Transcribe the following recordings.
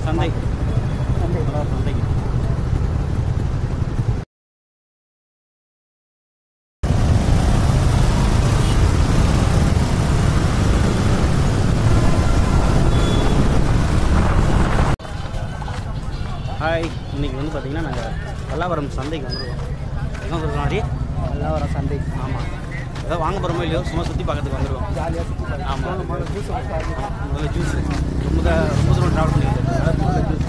சந்தை சந்தை. ஹாய், இன்றைக்கி வந்து பார்த்திங்கன்னா நாங்கள் பல்லாவரம் சந்தைக்கு வந்துடுவோம். எங்கே வந்துருக்கோம் அப்படி? பல்லாவரம் சந்தை. ஆமாம், ஏதோ வாங்க போகிறோமோ இல்லையோ சும்மா சுற்றி பார்க்கறதுக்கு வந்துடுவோம். ஜாலியாக சுற்றி பார்க்கலாம். ஆமாம், முதல்ல ஜூஸ் முதல்ல ஜூஸு ரொம்ப தூரம் ட்ராவல் பண்ணிடுது. முதல்ல ஜூஸ்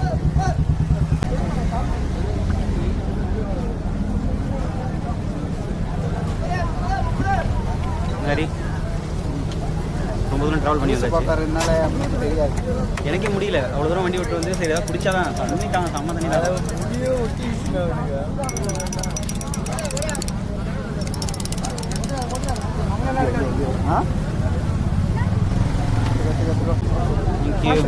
சரி. ரொம்ப தூரம் ட்ராவல் பண்ணி பார்க்கறதுனால அப்படின்னு தெரியாது. எனக்கே முடியல. அவ்வளோ தூரம் வண்டி விட்டு வந்து சரி ஏதாவது குடிச்சாதான் தண்ணிட்டாங்க. செம்ம தண்ணி தான். தேங்க்யூ.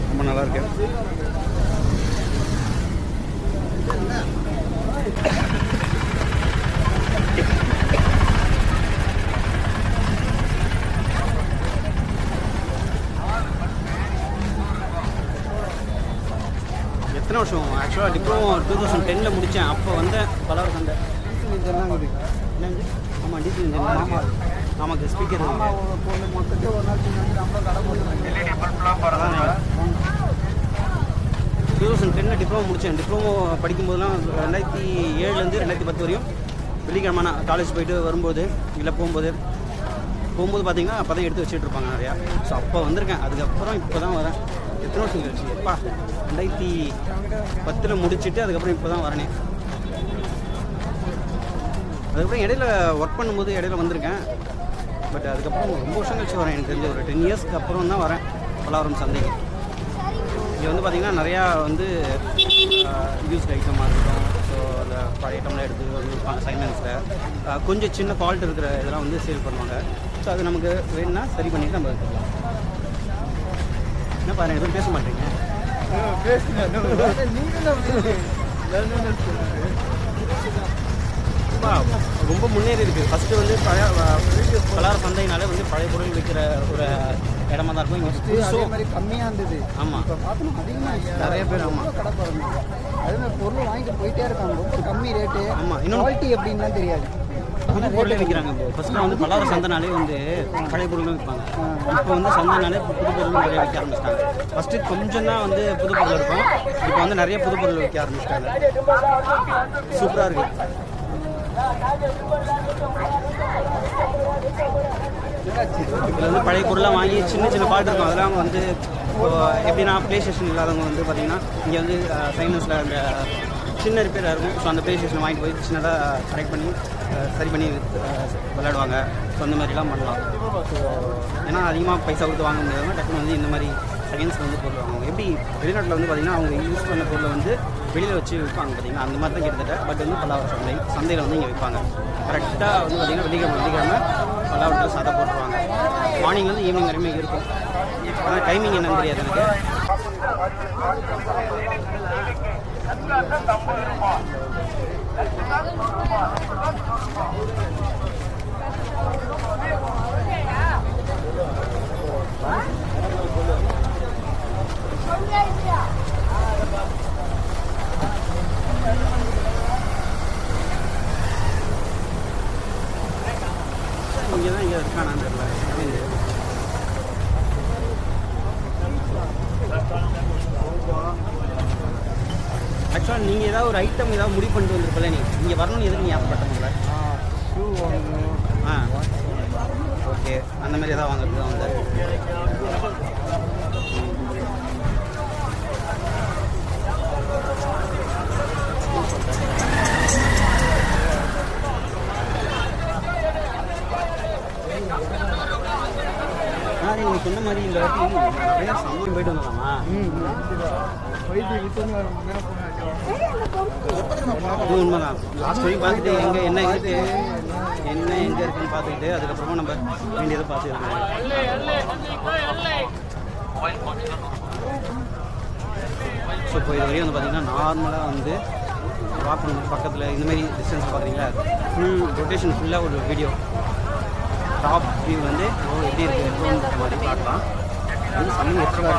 ரொம்ப நல்லா இருக்கு. எத்தனை வருஷம் ஆக்சுவலாக டிப்ளமோ 2010 முடித்தேன். அப்போ வந்த பல்லாவரம் சந்தை. என்னங்க? ஆமாம், டீசல் இன்ஜின். ஆமாம் ஆமாங்க. ஸ்பீக்கர் மொத்தத்தை ஒரு நாள் கடை போட்டு 2010 டிப்ளமோ முடித்தேன். டிப்ளமோ படிக்கும்போதெல்லாம் 2007 2010 வரையும் வெள்ளிக்கிழமை நான் காலேஜ் போயிட்டு வரும்போது இல்லை போகும்போது பார்த்தீங்கன்னா அப்போ தான் எடுத்து வச்சுட்டு இருப்பாங்க நிறையா. ஸோ அப்போ வந்திருக்கேன். அதுக்கப்புறம் இப்போ தான் வரேன். எத்தனை வருஷம் கழிச்சு? எப்பா 2010 முடிச்சுட்டு அதுக்கப்புறம் இப்போ தான் வரேனே. அதுக்கப்புறம் இடையில ஒர்க் பண்ணும்போது இடையில வந்திருக்கேன். பட் அதுக்கப்புறம் ரொம்ப வருஷம் கழிச்சு வரேன். எனக்கு தெரிஞ்ச ஒரு 10 இயர்ஸ்க்கு அப்புறம் தான் வரேன் பல்லாவரம் சந்தைக்கு. இங்கே வந்து பார்த்திங்கன்னா நிறையா வந்து யூஸ்ட் ஐட்டமாக இருக்கட்டும். ஸோ அந்த பழைய ஐட்டம்லாம் எடுத்து வந்து சைலன்ஸில் கொஞ்சம் சின்ன ஃபால்ட் இருக்கிற இதெல்லாம் வந்து சேல் பண்ணுவாங்க. ஸோ அது நமக்கு வேணும்னா சரி பண்ணிவிட்டு நம்ம எடுத்துக்கலாம். என்ன பாருங்கள், எதுவும் பேச மாட்டேங்க. ரொம்ப முன்னேறி இருக்குது. ஃபஸ்ட்டு வந்து பல்லாவரம் சந்தைனாலே வந்து பழைய பொருள் விற்கிற ஒரு இடமா தான் இருக்கும். அதே மாதிரி கம்மியாக இருந்தது. ஆமாம், இப்போ பார்த்தோம்னா அதிகமாக நிறைய பேர். ஆமாம், கடை போகிறாங்க. அதே மாதிரி பொருள் வாங்கிட்டு போயிட்டே இருக்காங்க. ரொம்ப கம்மி ரேட்டு. ஆமாம், இன்னொன்று குவாலிட்டி எப்படின்லாம் தெரியாது. புது பொருளே விற்கிறாங்க. இப்போ ஃபஸ்ட்டு வந்து பல்லாவரம் சந்தைனாலே வந்து பழைய பொருளும் விற்பாங்க. இப்போ வந்து சந்தைனாலே புது பொருளும் நிறைய விற்க ஆரம்பிச்சிட்டாங்க. ஃபஸ்ட்டு கொஞ்சம் தான் வந்து புது பொருள் இருக்கும். இப்போ வந்து நிறைய புது பொருள் விற்க ஆரம்பிச்சிட்டாங்க. சூப்பராக இருக்குது. இதில் வந்து பழைய பொருளாக வாங்கி சின்ன சின்ன பாட்டு இருக்கும். அதெல்லாம் வந்து எப்படின்னா ப்ளே ஸ்டேஷன் இல்லாதவங்க வந்து பார்த்திங்கன்னா இங்கே வந்து சைனஸில் அந்த சின்ன ரிப்பேராக இருக்கும். ஸோ அந்த ப்ளே ஸ்டேஷனை வாங்கிட்டு போய் சின்னதாக கரெக்ட் பண்ணி சரி பண்ணி விளையாடுவாங்க. ஸோ அந்த மாதிரிலாம் பண்ணலாம். ஸோ ஏன்னா அதிகமாக பைசா கொடுத்து வாங்க முடியாமல் டக்குனு வந்து இந்த மாதிரி செகண்ட்ஸில் வந்து பொருள் வாங்குவாங்க. எப்படி வெளிநாட்டில் வந்து பார்த்திங்கன்னா அவங்க யூஸ் பண்ண பொருளை வந்து வெளியில் வச்சு விற்பாங்க பார்த்திங்கன்னா, அந்த மாதிரி தான் கிட்டத்தட்ட. பட் வந்து பல்லாவரம் சந்தையில் வந்து இங்கே விற்பாங்க. கரெக்டாக வந்து பார்த்திங்கன்னா வெள்ளிக்கிழமை பல்லாவரத்தில் சதை போட்டுருவாங்க. மார்னிங்லேருந்து ஈவினிங் வரையுமே இருக்கும். ஆனால் டைமிங் என்னன்னு தெரியாது எனக்கு. இங்கே தான் இங்கே இருக்கானான்னு தெரியல. ஆக்சுவலாக நீங்கள் ஏதாவது ஒரு ஐட்டம் ஏதாவது முடிவு பண்ணிட்டு வந்துருப்பல, நீங்கள் வரணும்னு எதுக்கு நீங்கள் ஆசைப்பட்டீங்களா? ஷூ வாங்கணும். ஓகே, அந்த மாதிரி ஏதாவது வாங்குறது தான் வந்து. நீங்கள் சொன்ன மாதிரி இந்த வாட்டி நிறையா சம்பளம் போயிட்டு வந்துடலாமா? போயிட்டு ரிட்டர்ன் வர இது உண்மைதான். லாஸ்ட் வரைக்கும் பார்த்துட்டு என்ன எங்கே இருக்குன்னு பார்த்துக்கிட்டு அதுக்கப்புறமா நம்ம வேண்டியதை பார்த்துக்கலாம். ஸோ இப்போ இது வரையும் வந்து பார்த்திங்கன்னா நார்மலாக வந்து வாக் பண்ண பக்கத்தில் இந்தமாரி டிஸ்டன்ஸ் பார்க்குறீங்களா, ஃபுல் ரொட்டேஷன் ஃபுல்லாக ஒரு வீடியோ டாப் வியூ வந்து எப்படி இருக்குன்ற மாதிரி பார்க்கலாம். வந்து சம்மி எக்ஸ்ட்ரா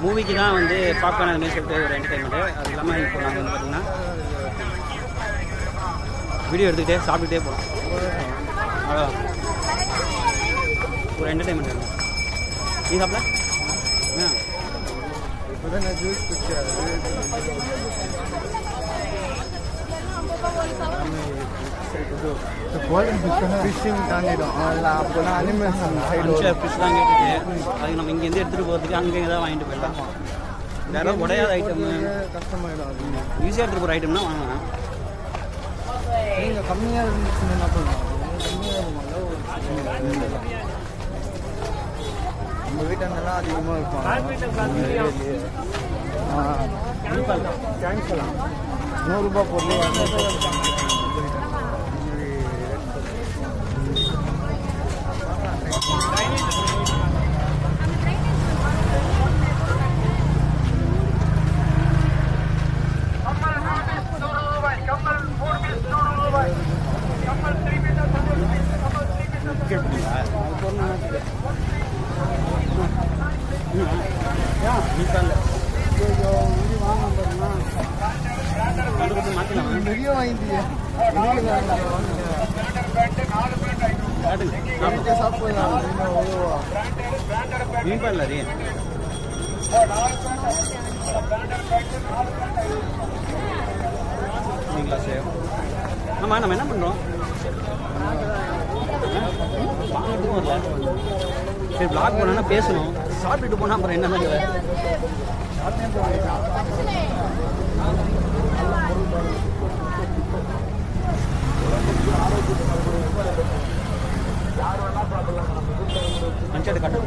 மூவிக்கு தான் வந்து பாப்கார்ன் அதுமாரி சொல்லிட்டு ஒரு என்டர்டைன்மெண்ட்டு. அது இல்லாமல் இப்போ நாங்கள் வந்து பார்த்திங்கன்னா வீடியோ எடுத்துக்கிட்டே சாப்பிட்டுட்டே போகிறோம். அவ்வளோதான் ஒரு என்டர்டைன்மெண்ட் இருக்கும். நீ சாப்பிட இப்போ தான் நான் ஜூஸ் குடிச்சேன். ஃபிஷ்ஷிங் தாண்டிடும். அப்போனா அனிமேஷன் சைடு ஃபிஷ் தான் கேட்டுட்டு அதுக்கு நம்ம இங்கேருந்து எடுத்துகிட்டு போகிறதுக்கு அங்கே தான் வாங்கிட்டு போயிடலாம். வேறு உடையாத ஐட்டம் கஷ்டமாயிடும். ஈஸியாக எடுத்துகிட்டு போகிற ஐட்டம்னா வாங்கலாம். நீங்கள் கம்மியாக இருந்துச்சுன்னு என்ன பண்ணலாம்? நம்ம வீட்டாண்டெல்லாம் அதிகமாக இருப்பாங்க. கேன்சலாம் 100 ரூபாய் பொருள் நிறைய வாங்கிட்டியா? சாப்பிடலாம் மீன் பண்ணல ரே சரிங்களா சார். ஆமாம் நம்ம என்ன பண்ணுறோம் வாங்கிறதுக்கும் வரல. சரி பிளாக் பண்ணோன்னா பேசணும். சாப்பிட்டுட்டு போனால் அப்புறம் என்ன தான் அஞ்சாடு கட்ட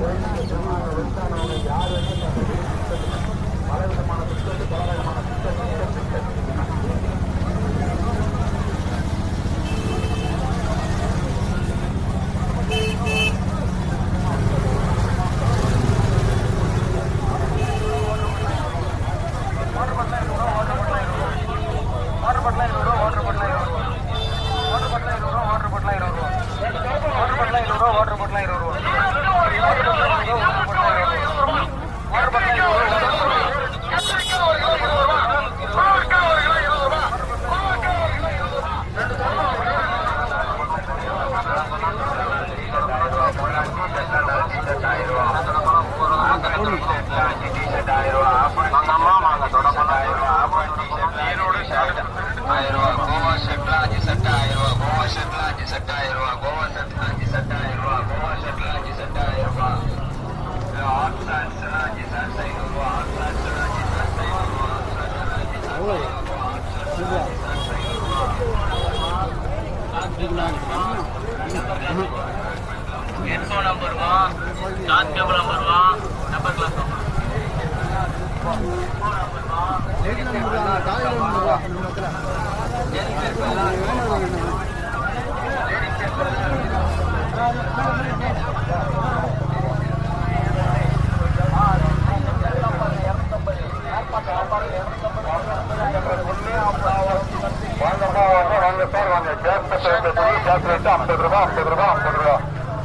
சாக்லேட் 50 ரூபாய் 50 ரூபாய் 50 ரூபாய்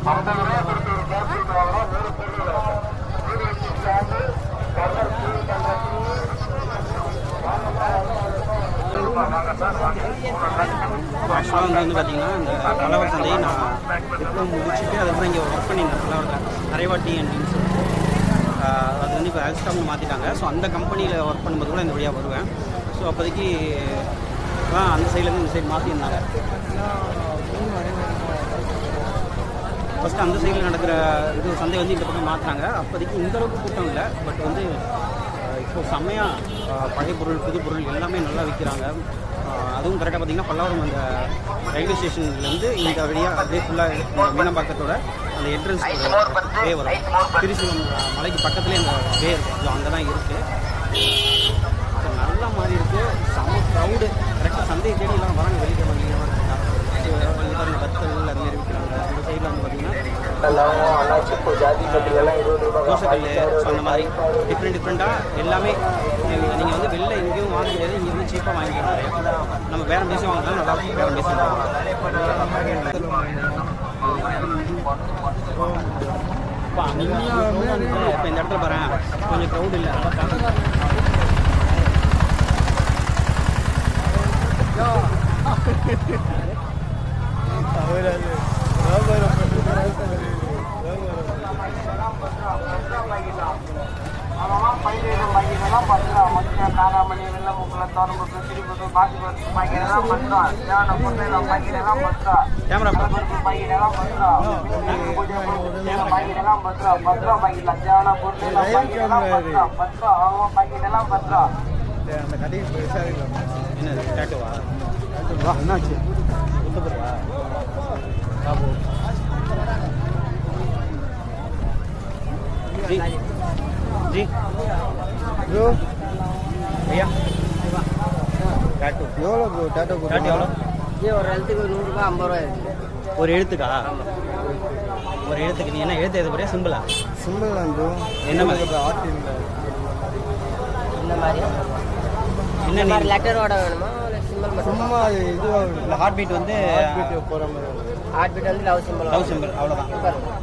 50 ரூபாய் கொடுத்து ஒரு சாக்லேட் வாங்குறோம். வேறு பொருள் ஆக்சுவலாக வந்து பார்த்தீங்கன்னா இந்த பல்லவர் சந்தையை நான் டிப்ளமோ முடிச்சுட்டு அதுக்கப்புறம் இங்கே ஒர்க் பண்ணியிருந்தேன் பல்லவரில் நிறைவா டிஎன்டின்னு சொல்லிட்டு. அது வந்து இப்போ ஆல்ஸ்டாம்னு மாற்றிட்டாங்க. ஸோ அந்த கம்பெனியில் ஒர்க் பண்ணும்போது கூட இந்த வழியாக வருவேன். ஸோ அப்போதைக்கு அந்த சைட்லேருந்து இந்த சைடு மாற்றிருந்தாங்க. ஃபஸ்ட்டு அந்த சைடில் நடக்கிற இது சந்தை வந்து இந்த பக்கம் மாற்றுறாங்க. அப்போதைக்கு இந்தளவுக்கு கூட்டம் இல்லை. பட் வந்து இப்போது செம்மையாக பழைய பொருள் புது பொருள் எல்லாமே நல்லா விற்கிறாங்க. அதுவும் கரெக்டாக பார்த்திங்கன்னா பல்லவரம் அந்த ரயில்வே ஸ்டேஷன்லேருந்து இந்த வழியாக அப்படியே ஃபுல்லாக இந்த மீனம்பாக்கத்தோட அந்த என்ட்ரன்ஸ் வே வரும். திருச்சிலம் மலைக்கு பக்கத்துலேயே அந்த வே இருக்குது. அங்கே தான் இருக்குது. நல்லா மாதிரி இருக்குது. செம க்ரௌடு. கரெக்டாக சந்தையை தேடி எல்லாம் வராங்க. வெளியே பாருங்கள் வத்தல் அதுமாரி விற்கிறாங்க. இந்த சைடில் வந்து பார்த்திங்கன்னா தோசைக்கல். ஸோ அந்த மாதிரி டிஃப்ரெண்ட்டாக எல்லாமே நீங்கள் வந்து வெளில எங்கேயும் வாங்க முடியாது. இங்கே வந்து சீப்பாக வாங்கிக்கலாம். நம்ம வேறு பேசி வாங்கினாலும் நல்லா வேறு பேசி இப்போ இந்த இடத்துல பாருங்க கொஞ்சம் க்ரௌட் இல்லை. என்னாச்சு जी जी ப்ரோ भैया टैटू எவ்வளோ ப்ரோ டேட்டோ टैटू எவ்வளோ? ஒரு எழுத்துக்கு 100 ரூபாய் 50 ரூபாய் ஒரு எழுத்துக்கா? ஒரு எழுத்துக்கு நீ என்ன எழுத்து எது போறியா? சிம்பிளா? சிம்பிள் தான் ப்ரோ. என்ன மாதிரி ஆர்ட் இல்லை இந்த மாதிரி என்ன நீ லெட்டரோட வேணுமா இல்லை சிம்பிள் மட்டும்? சும்மா இதுவாக இந்த ஹார்ட் பீட் வந்து போகிற மாதிரி ஹார்ட் பீட் வந்து லவ் சிம்பிள். லவ் சிம்பிள் அவ்வளோதான்.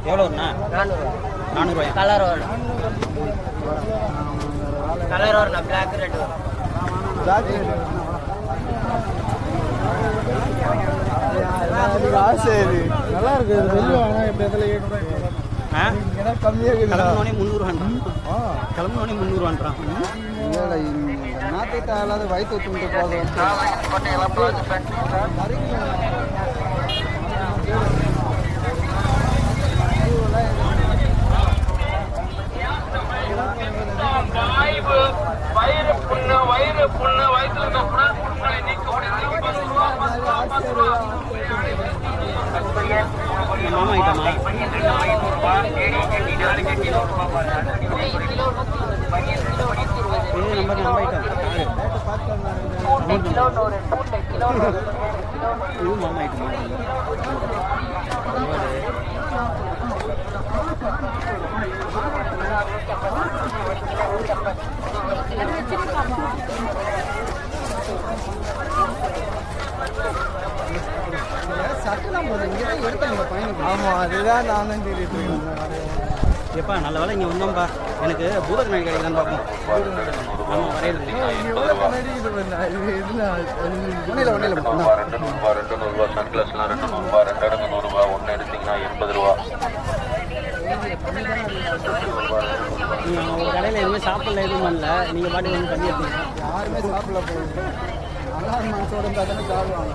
எவ்வளோ வருண்ணா? 400. 400 ரூபாயா? கலர் வரும். கலர் வரும். பிளாக் ரெட் வரும். ஆசை நல்லா இருக்கு. வெளியே ஆனால் எப்படி இடத்துல ஆ ஏன்னா கம்மியாக இருக்குது. கிளம்புனோடனே 300 கிளம்புனோடனே 300 இல்லை நாட்டை தாளாத வயிற்று துண்டு போதும். வயிறு புண்ணு வயிற்றுல இருக்க புண்ணு புண்களை நீக்கக்கூடிய மாமா ஐட்டமா? இது நம்ம ஐட்டம். இது மாமா ஐட்டமா? சட்டெல்லாம் போகுது. இங்கே தான் எடுத்தாங்க பையனுக்கு. ஆமாம் அதுதான் நானும் தெரியுது. எப்பா நல்ல வேலை இங்கே வந்தோம்ப்பா. எனக்கு பூதக்கண்ணாடி கிடைக்கலான்னு பார்ப்போம். ஆமாம் வரையில எவ்வளோ கண்ணாடி இது பண்ண ஒன்றும் இல்லை $200 சன்கிளாஸ்லாம் $200 2 அடுக்கு $100 ஒன்று எடுத்தீங்கன்னா $80. நீங்கள் ஒரு கடையில் எதுவுமே சாப்பிடல எதுவும் பண்ணல. நீங்கள் பாட்டுக்கு வந்து தண்ணி எடுத்தீங்க. யாருமே சாப்பிடல போகுது. நல்லா மனசோட இருந்தால் தானே சாப்பிடுவாங்க.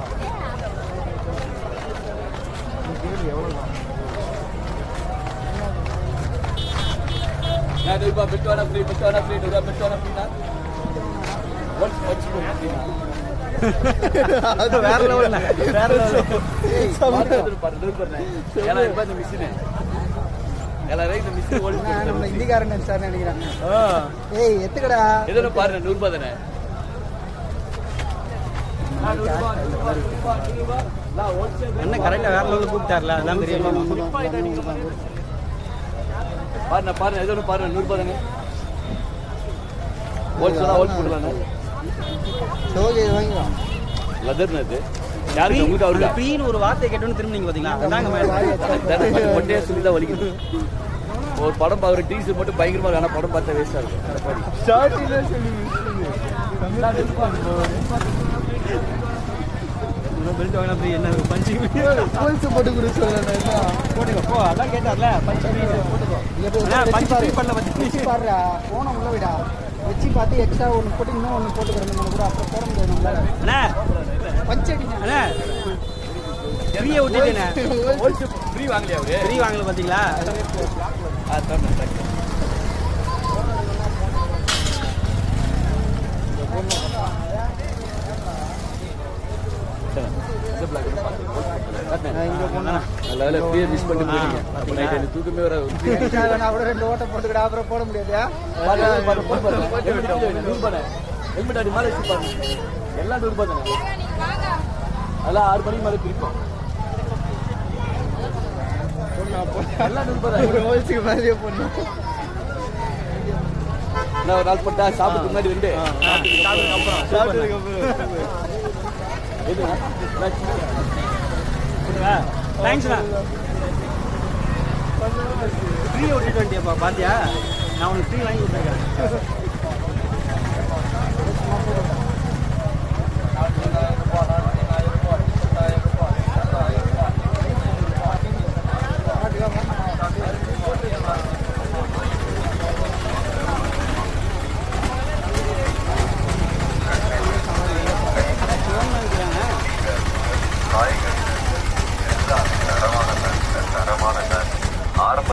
எவ்வளோ அது வேற லெவல்ல வேற லெவல். நம்ம இந்திக்காரன் நினைச்சாரு நினைக்கிறேன். ஏய் எத்துக்கடா எதுன்னு பாருங்க $100 தானே. என்ன கரெக்டாக வேற லெவலில் கூப்பிட்டார்ல அதெல்லாம் தெரியும். பாருங்க பாருங்க எது ஒன்று பாருங்க $100 தானே. ஹோல்சேலாக ஹோல்ஸ் போடலாண்ணே. சோகே வாங்கிக்கலாம். லெதர்னு இது யாருக்கு உங்களுக்கு அவருக்கா ஃப்ரீன்னு ஒரு வார்த்தை கேட்டோன்னு திரும்பிங்க பார்த்தீங்களா அதாங்க ஒட்டே சொல்லி தான் வலிக்குது ஒரு படம் பார்க்குற டீசர் மட்டும் பயங்கரமாக வேணா படம் பார்த்தா வேஸ்ட்டாக இருக்கும் பெல்ட் வாங்கினா ஃப்ரீ என்ன பஞ்சு போட்டு கொடு சொல்லலாம் போட்டுக்கோ போ அதான் கேட்டார்ல பஞ்சு போட்டுக்கோ பஞ்சு ஃப்ரீ பண்ணல வச்சு பாருடா போன உள்ள விடா வச்சு பார்த்து எக்ஸ்ட்ரா ஒன்று போட்டு இன்னும் ஒன்று போட்டுக்கிறேன் கூட அப்புறம் போட முடியாது நம்மளால அண்ணா பஞ்சடி அண்ணா ஃப்ரீயை விட்டுட்டேண்ணே ஃப்ரீ வாங்கலையா அவரு ஃப்ரீ வாங்கல பார்த்தீங்களா தூக்கமே வர கூட 2 ஓட்ட போட்டுக்கிட அப்புறம் போட முடியாதா ஹெல்மெட் அடி மேலே வச்சு பாருங்க எல்லாம் 100 ரூபாய் தானே அதெல்லாம் 6 மணிக்கு மேலே பிரிப்போம் எல்லாம் 100 ரூபாய் தான் மேலேயே போடணும் நான் ஒரு நாள் போட்டா சாப்பிட்டு முன்னாடி வந்து தேங்க்ஸ்ண்ணா ஃப்ரீ விட்டுட்டு வந்துட்டியாப்பா பார்த்தியா நான் உனக்கு ஃப்ரீ வாங்கி கொடுத்துருக்கேன்